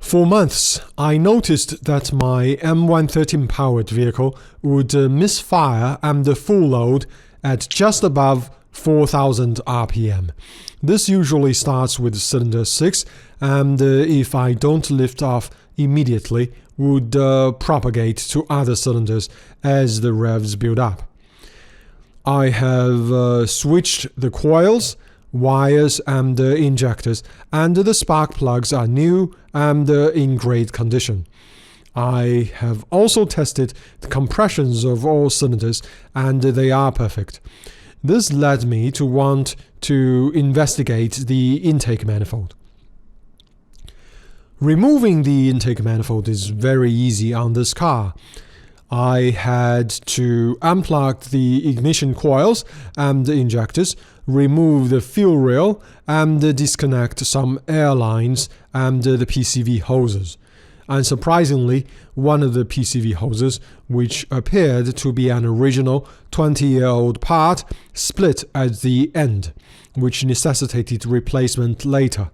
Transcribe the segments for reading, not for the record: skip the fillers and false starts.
For months, I noticed that my M113 powered vehicle would misfire under full load at just above 4,000 RPM. This usually starts with cylinder 6 and if I don't lift off immediately would propagate to other cylinders as the revs build up. I have switched the coils, wires and injectors, and the spark plugs are new and in great condition. I have also tested the compressions of all cylinders and they are perfect. This led me to want to investigate the intake manifold. Removing the intake manifold is very easy on this car. I had to unplug the ignition coils and injectors, remove the fuel rail, and disconnect some air lines and the PCV hoses. Unsurprisingly, one of the PCV hoses, which appeared to be an original 20-year-old part, split at the end, which necessitated replacement later.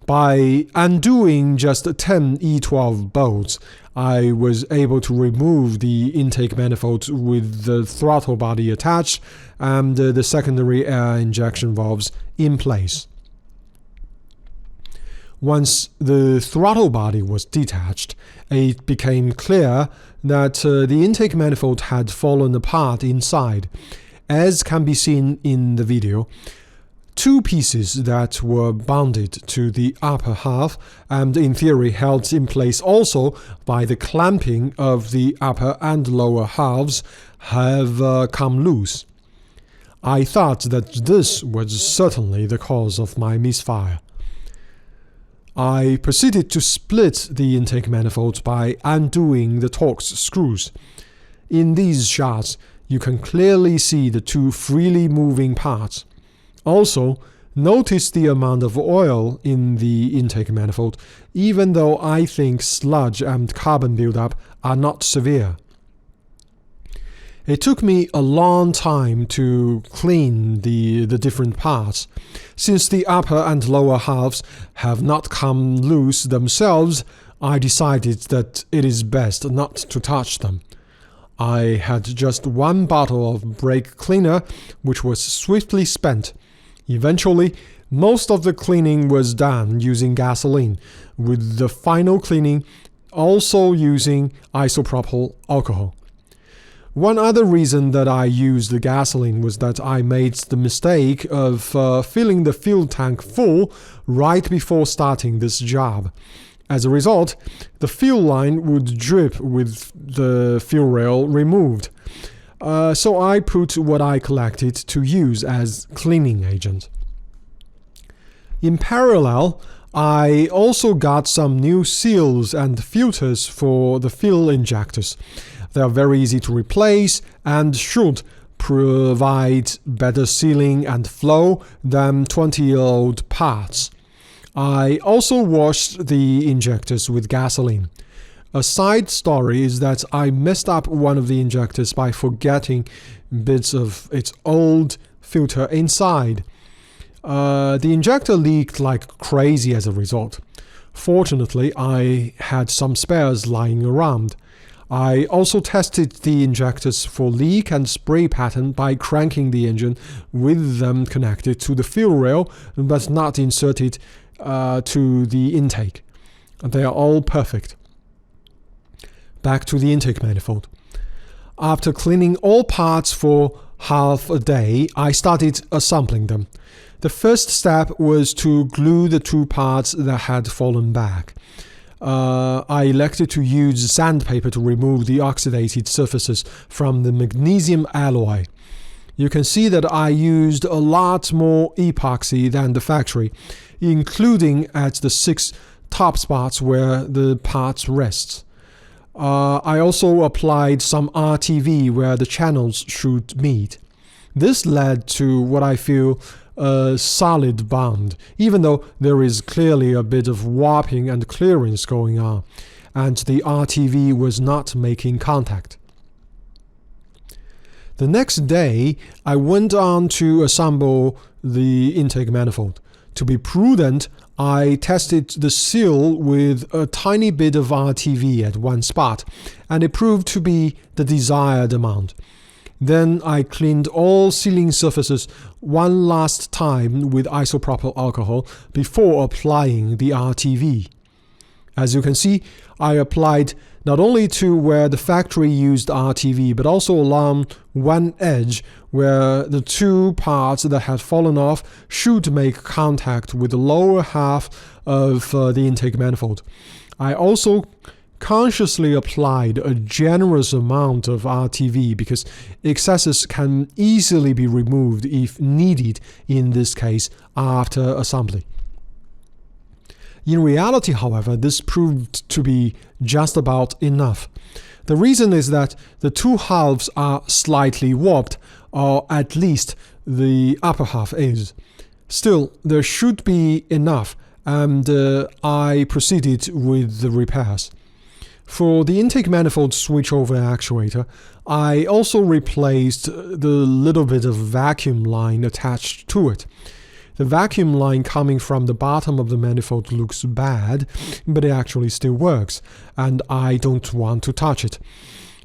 By undoing just 10 E12 bolts, I was able to remove the intake manifold with the throttle body attached and the secondary air injection valves in place. Once the throttle body was detached, it became clear that the intake manifold had fallen apart inside. As can be seen in the video, two pieces that were bonded to the upper half and in theory held in place also by the clamping of the upper and lower halves have come loose. I thought that this was certainly the cause of my misfire. I proceeded to split the intake manifold by undoing the Torx screws. In these shots, you can clearly see the two freely moving parts. Also, notice the amount of oil in the intake manifold, even though I think sludge and carbon buildup are not severe. It took me a long time to clean the different parts. Since the upper and lower halves have not come loose themselves, I decided that it is best not to touch them. I had just one bottle of brake cleaner, which was swiftly spent. Eventually, most of the cleaning was done using gasoline, with the final cleaning also using isopropyl alcohol. One other reason that I used the gasoline was that I made the mistake of filling the fuel tank full right before starting this job. As a result, the fuel line would drip with the fuel rail removed. So I put what I collected to use as cleaning agent. In parallel, I also got some new seals and filters for the fuel injectors. They are very easy to replace and should provide better sealing and flow than 20-year-old parts. I also washed the injectors with gasoline. A side story is that I messed up one of the injectors by forgetting bits of its old filter inside. The injector leaked like crazy as a result. Fortunately, I had some spares lying around. I also tested the injectors for leak and spray pattern by cranking the engine with them connected to the fuel rail but not inserted to the intake. They are all perfect. Back to the intake manifold. After cleaning all parts for half a day, I started assembling them. The first step was to glue the two parts that had fallen back. I elected to use sandpaper to remove the oxidated surfaces from the magnesium alloy. You can see that I used a lot more epoxy than the factory, including at the 6 top spots where the parts rest. I also applied some RTV where the channels should meet. This led to what I feel a solid bond, even though there is clearly a bit of warping and clearance going on, and the RTV was not making contact. The next day, I went on to assemble the intake manifold. To be prudent, I tested the seal with a tiny bit of RTV at one spot, and it proved to be the desired amount. Then I cleaned all sealing surfaces one last time with isopropyl alcohol before applying the RTV. As you can see, I applied not only to where the factory used RTV, but also along one edge where the two parts that had fallen off should make contact with the lower half of the intake manifold. I also consciously applied a generous amount of RTV because excesses can easily be removed if needed, in this case after assembly. In reality, however, this proved to be just about enough. The reason is that the two halves are slightly warped, or at least the upper half is. Still, there should be enough, and I proceeded with the repairs. For the intake manifold switchover actuator, I also replaced the little bit of vacuum line attached to it. The vacuum line coming from the bottom of the manifold looks bad, but it actually still works, and I don't want to touch it.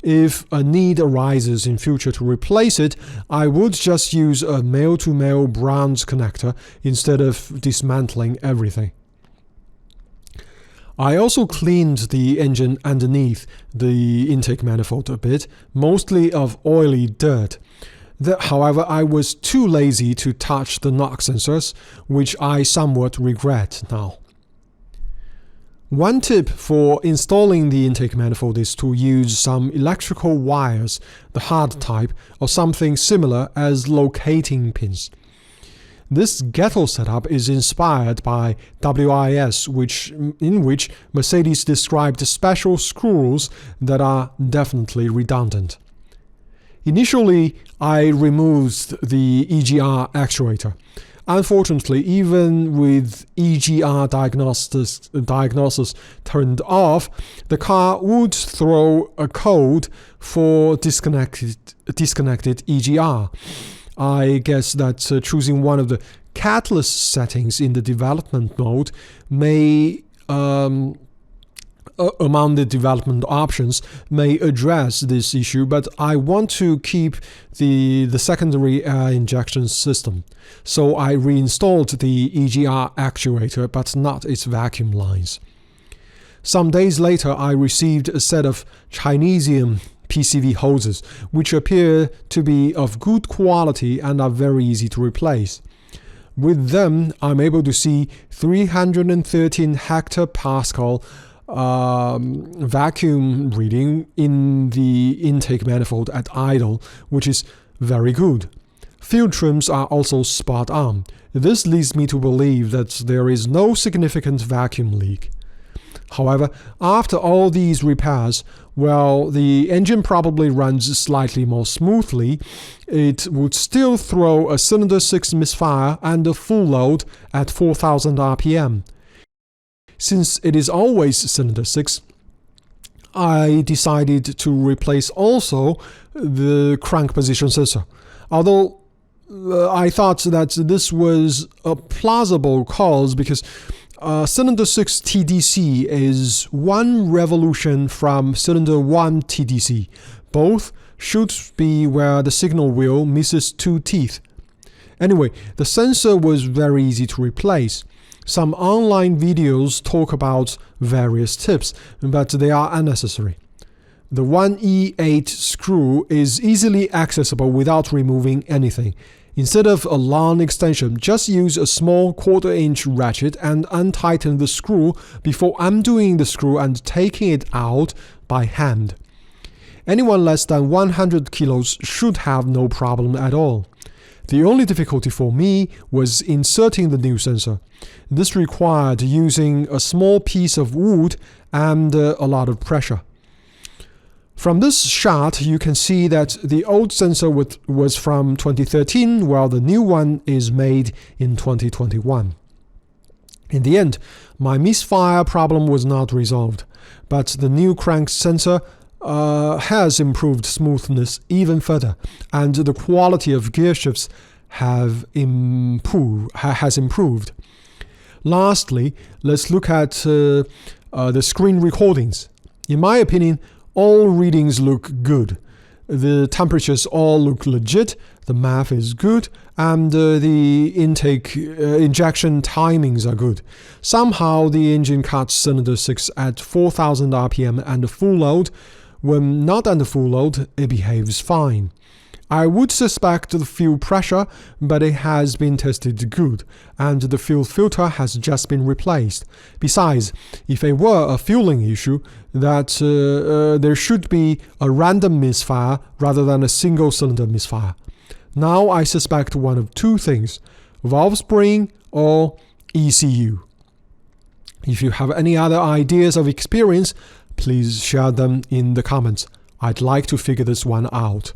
If a need arises in future to replace it, I would just use a male-to-male bronze connector instead of dismantling everything. I also cleaned the engine underneath the intake manifold a bit, mostly of oily dirt. However, I was too lazy to touch the knock sensors, which I somewhat regret now. One tip for installing the intake manifold is to use some electrical wires, the hard type, or something similar as locating pins. This ghetto setup is inspired by WIS, in which Mercedes described special screws that are definitely redundant. Initially, I removed the EGR actuator. Unfortunately, even with EGR diagnosis turned off, the car would throw a code for disconnected EGR. I guess that choosing one of the catalyst settings in the development mode may, among the development options, may address this issue, but I want to keep the secondary air injection system. So I reinstalled the EGR actuator, but not its vacuum lines. Some days later, I received a set of Chinesium PCV hoses, which appear to be of good quality and are very easy to replace. With them, I'm able to see 313 hectopascal vacuum reading in the intake manifold at idle, which is very good. Field trims are also spot on. This leads me to believe that there is no significant vacuum leak. However, after all these repairs, while the engine probably runs slightly more smoothly, it would still throw a cylinder 6 misfire and a full load at 4,000 RPM. Since it is always cylinder 6, I decided to replace also the crank position sensor. Although I thought that this was a plausible cause because cylinder 6 TDC is one revolution from cylinder 1 TDC. Both should be where the signal wheel misses two teeth. Anyway, the sensor was very easy to replace. Some online videos talk about various tips, but they are unnecessary. The 1E8 screw is easily accessible without removing anything. Instead of a long extension, just use a small 1/4-inch ratchet and untighten the screw before undoing the screw and taking it out by hand. Anyone less than 100 kilos should have no problem at all. The only difficulty for me was inserting the new sensor. This required using a small piece of wood and a lot of pressure. From this shot, you can see that the old sensor was from 2013, while the new one is made in 2021. In the end, my misfire problem was not resolved, but the new crank sensor has improved smoothness even further, and the quality of gear shifts has improved. Lastly, let's look at the screen recordings. In my opinion, all readings look good. The temperatures all look legit, the math is good, and the intake injection timings are good. Somehow the engine cuts cylinder 6 at 4000 rpm and full load. When not under full load, it behaves fine. I would suspect the fuel pressure, but it has been tested good, and the fuel filter has just been replaced. Besides, if it were a fueling issue, that there should be a random misfire rather than a single cylinder misfire. Now I suspect one of two things: valve spring or ECU. If you have any other ideas of experience, please share them in the comments. I'd like to figure this one out.